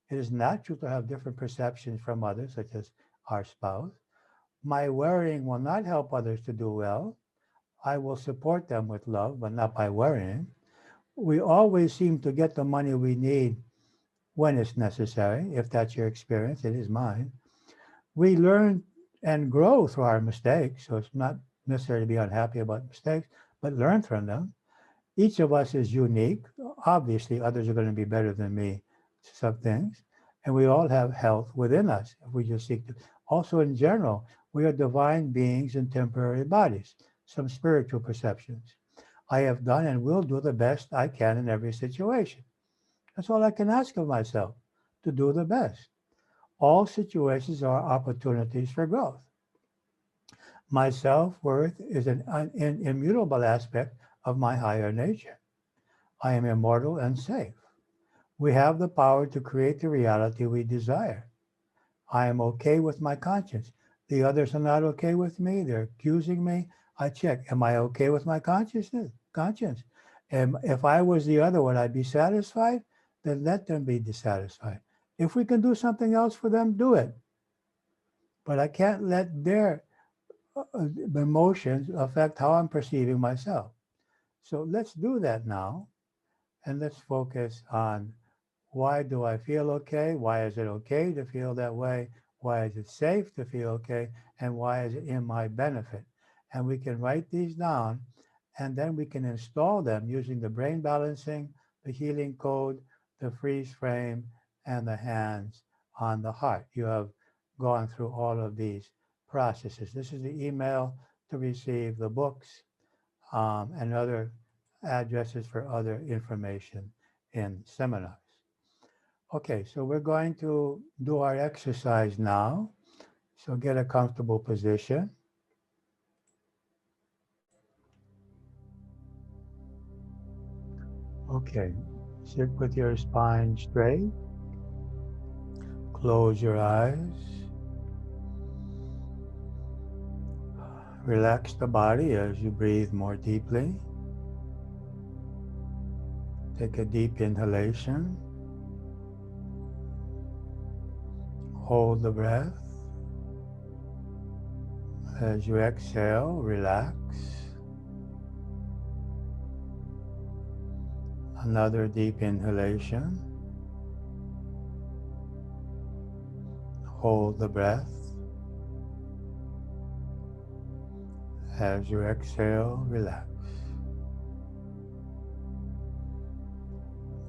It is natural to have different perceptions from others, such as our spouse. My worrying will not help others to do well. I will support them with love, but not by worrying. We always seem to get the money we need when it's necessary. If that's your experience, it is mine. We learn and grow through our mistakes, so it's not necessary to be unhappy about mistakes, but learn from them. Each of us is unique. Obviously, others are going to be better than me to some things, and we all have health within us if we just seek to. Also, in general, we are divine beings in temporary bodies, some spiritual perceptions. I have done and will do the best I can in every situation. That's all I can ask of myself, to do the best. All situations are opportunities for growth. My self-worth is an immutable aspect of my higher nature. I am immortal and safe. We have the power to create the reality we desire. I am okay with my conscience. The others are not okay with me. They're accusing me. I check. Am I okay with my conscience? And if I was the other, would I be satisfied? Then let them be dissatisfied. If we can do something else for them, do it. But I can't let their emotions affect how I'm perceiving myself. So let's do that now. And let's focus on, why do I feel okay? Why is it okay to feel that way? Why is it safe to feel okay? And why is it in my benefit? And we can write these down, and then we can install them using the brain balancing, the healing code, the freeze frame, and the hands on the heart. You have gone through all of these processes. This is the email to receive the books and other addresses for other information in seminars. Okay, so we're going to do our exercise now. So get a comfortable position. Okay, sit with your spine straight. Close your eyes. Relax the body as you breathe more deeply. Take a deep inhalation. Hold the breath. As you exhale, relax. Another deep inhalation. Hold the breath. As you exhale, relax.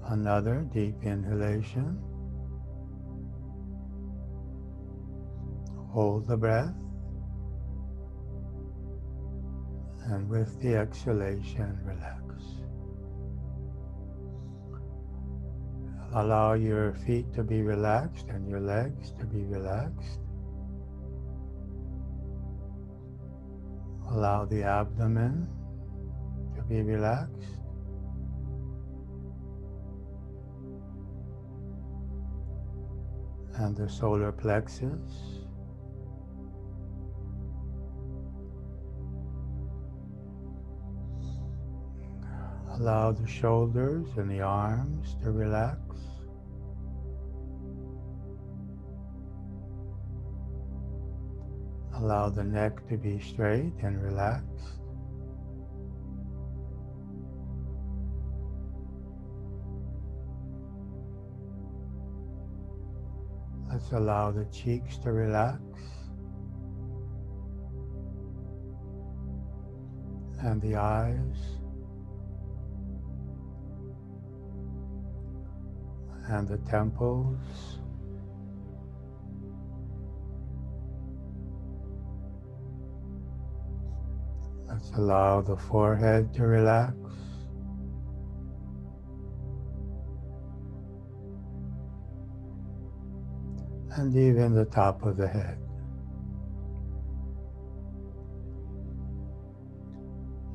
Another deep inhalation. Hold the breath. And with the exhalation, relax. Allow your feet to be relaxed and your legs to be relaxed. Allow the abdomen to be relaxed. And the solar plexus. Allow the shoulders and the arms to relax. Allow the neck to be straight and relaxed. Let's allow the cheeks to relax. and the eyes, and the temples, let's allow the forehead to relax, and even the top of the head.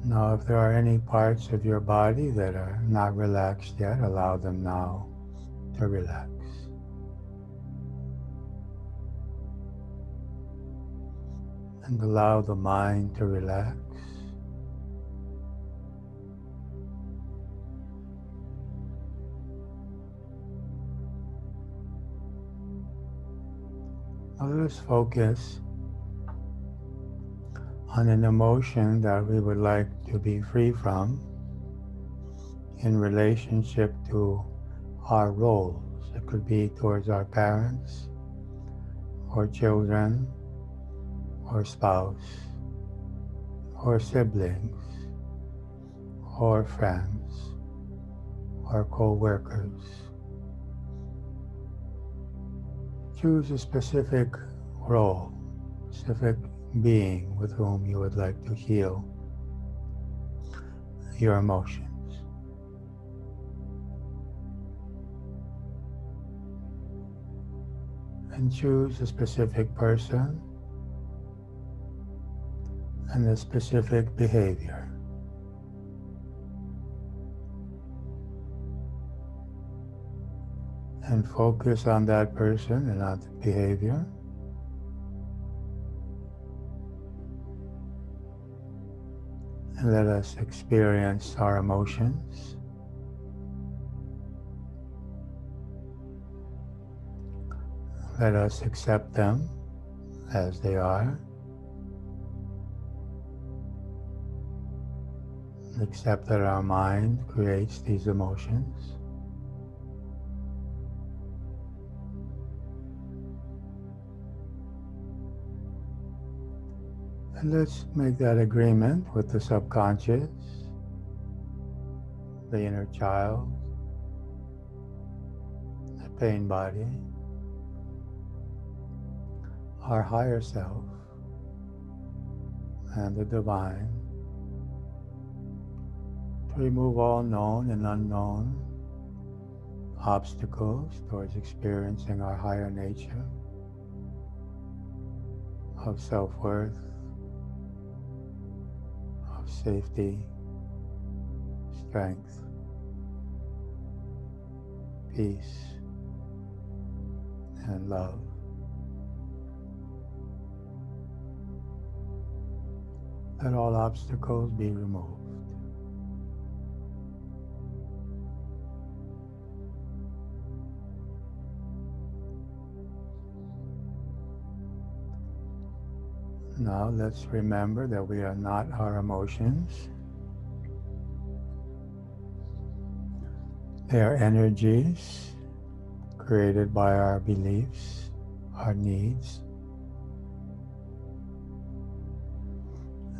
Now, if there are any parts of your body that are not relaxed yet, allow them now to relax. And allow the mind to relax. Now let us focus on an emotion that we would like to be free from in relationship to our roles. It could be towards our parents, or children, or spouse, or siblings, or friends, or co-workers. Choose a specific role, specific being with whom you would like to heal your emotions. And choose a specific person and a specific behavior. And focus on that person and on the behavior. And let us experience our emotions. Let us accept them as they are. Accept that our mind creates these emotions. And let's make that agreement with the subconscious, the inner child, the pain body, our higher self, and the divine, to remove all known and unknown obstacles towards experiencing our higher nature of self-worth, of safety, strength, peace, and love. Let all obstacles be removed. Now let's remember that we are not our emotions. They are energies created by our beliefs, our needs.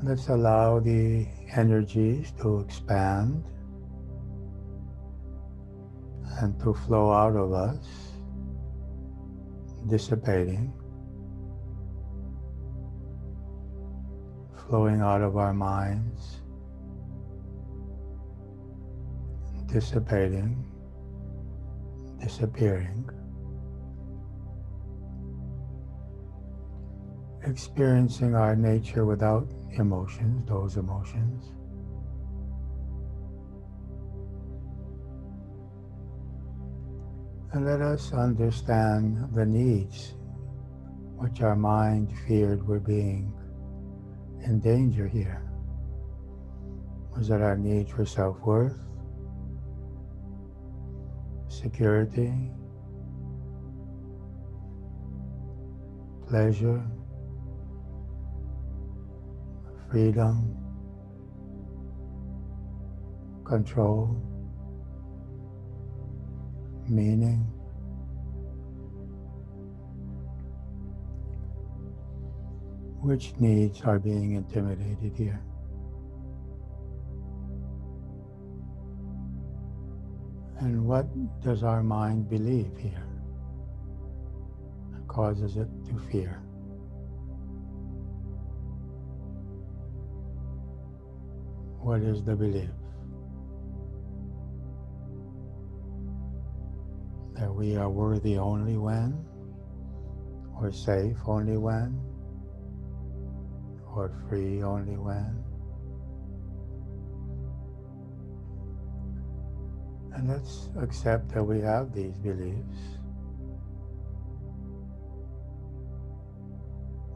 Let's allow the energies to expand and to flow out of us, dissipating, flowing out of our minds, dissipating, disappearing, experiencing our nature without emotions, those emotions. And let us understand the needs which our mind feared were being in danger here. Was that our need for self-worth, security, pleasure, freedom, control, meaning. Which needs are being intimidated here? And what does our mind believe here that causes it to fear? What is the belief? That we are worthy only when, or safe only when, or free only when. And let's accept that we have these beliefs.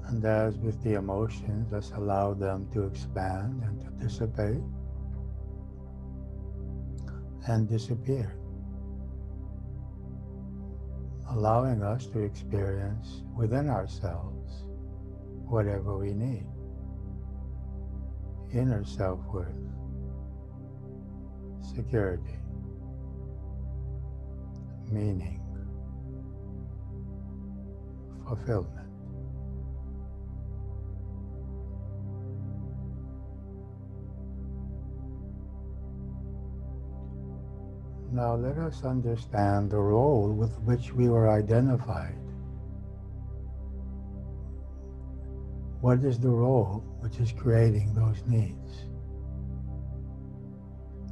And as with the emotions, let's allow them to expand and to dissipate and disappear, allowing us to experience within ourselves whatever we need. Inner self-worth, security, meaning, fulfillment. Now let us understand the role with which we were identified. What is the role which is creating those needs?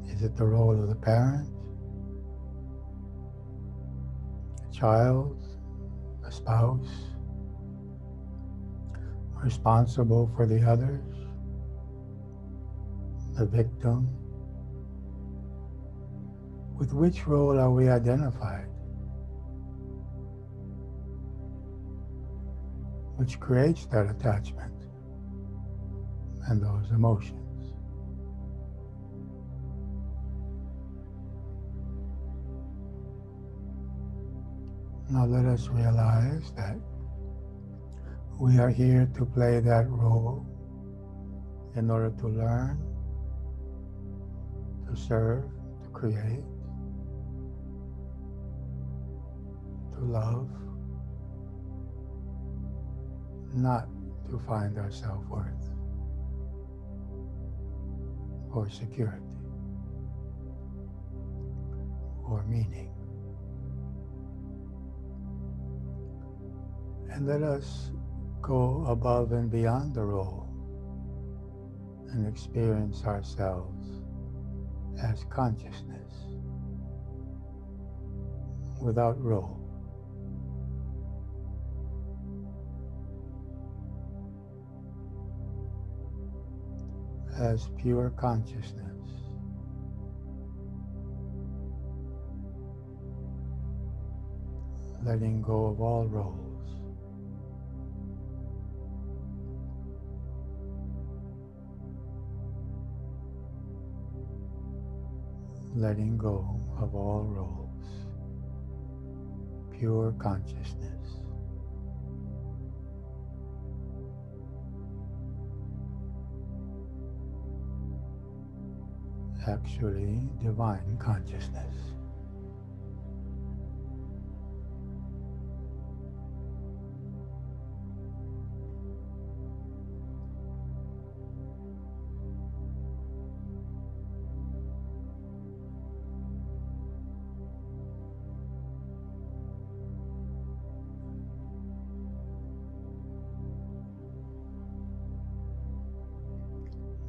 Is it the role of the parent, the child, the spouse, responsible for the others, the victim? With which role are we identified? Which creates that attachment and those emotions. Now let us realize that we are here to play that role in order to learn, to serve, to create, to love, not to find our self-worth or security or meaning. And let us go above and beyond the role and experience ourselves as consciousness without role. As pure consciousness, letting go of all roles, letting go of all roles, pure consciousness. Actually, divine consciousness.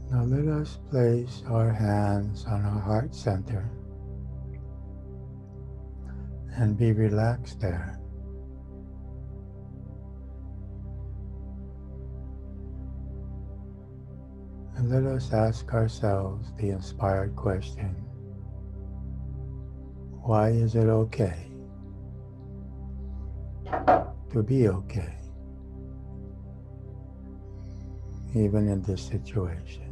Now let us place our hands on our heart center and be relaxed there. And let us ask ourselves the inspired question, why is it okay to be okay, even in this situation?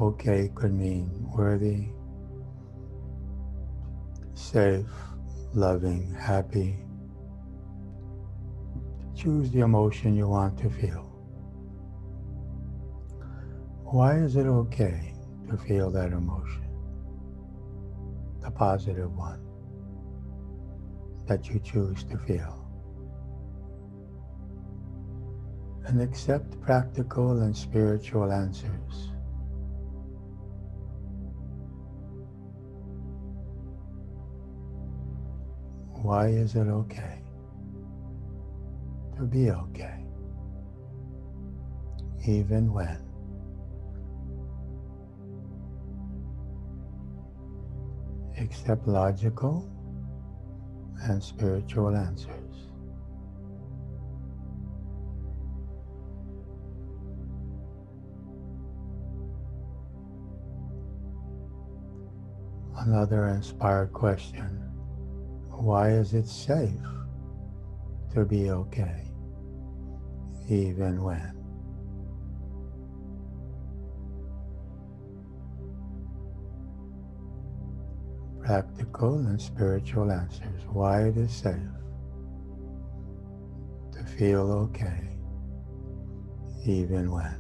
Okay could mean worthy, safe, loving, happy. Choose the emotion you want to feel. Why is it okay to feel that emotion? The positive one that you choose to feel. And accept practical and spiritual answers. Why is it okay to be okay, even when? Accept logical and spiritual answers. Another inspired question: why is it safe to be okay, even when? Practical and spiritual answers: why it is safe to feel okay, even when.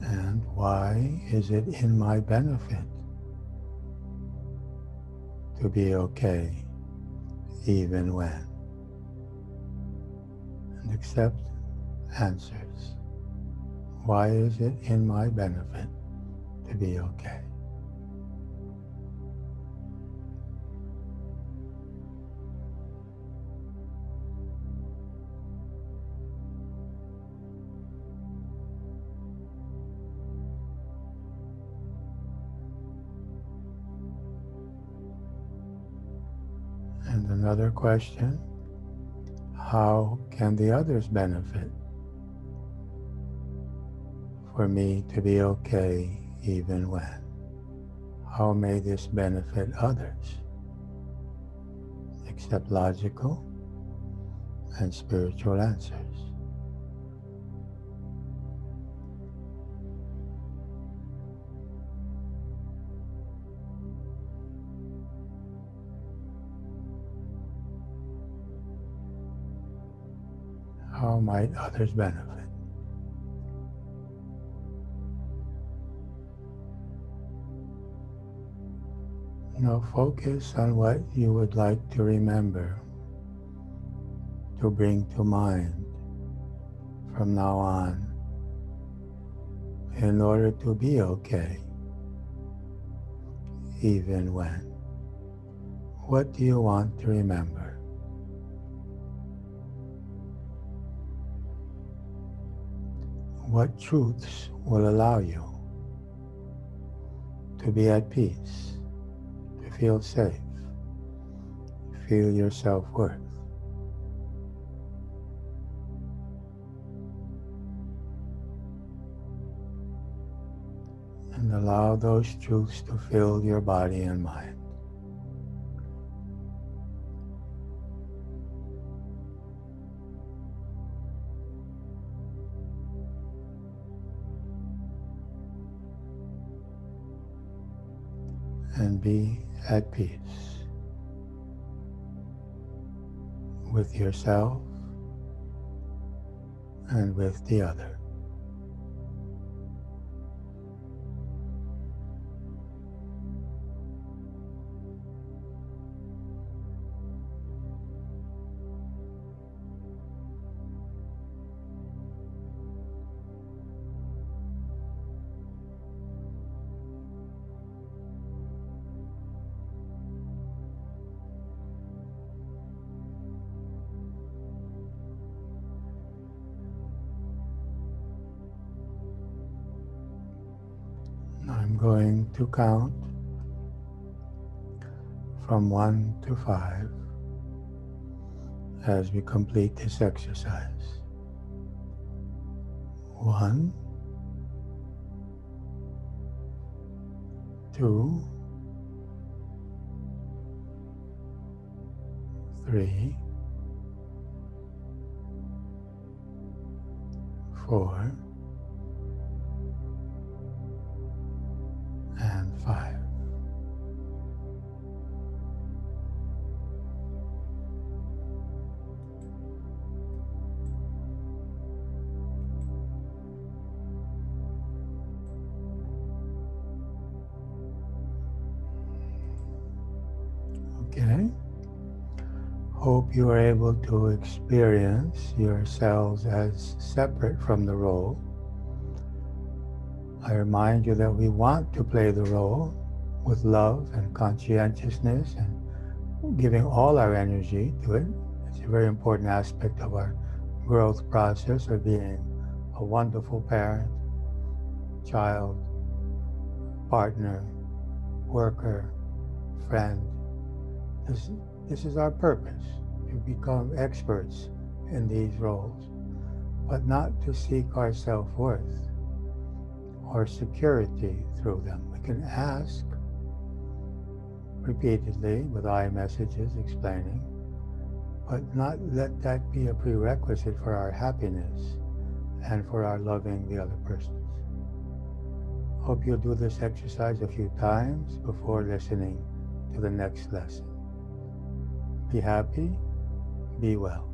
And why is it in my benefit to be okay, even when? And accept answers. Why is it in my benefit to be okay? And another question: how can the others benefit for me to be okay, even when? How may this benefit others? Accept logical and spiritual answers. How might others benefit? Now focus on what you would like to remember, to bring to mind from now on, in order to be okay, even when. What do you want to remember? What truths will allow you to be at peace, to feel safe, feel your self-worth? And allow those truths to fill your body and mind. And be at peace with yourself and with the other. I'm going to count from 1 to 5 as we complete this exercise. 1, 2, 3, 4, and 5. Okay. Hope you are able to experience yourselves as separate from the role. I remind you that we want to play the role with love and conscientiousness and giving all our energy to it. It's a very important aspect of our growth process of being a wonderful parent, child, partner, worker, friend. This is our purpose, to become experts in these roles, but not to seek our self-worth or security through them. We can ask repeatedly with I messages explaining, but not let that be a prerequisite for our happiness and for our loving the other persons. Hope you'll do this exercise a few times before listening to the next lesson. Be happy, be well.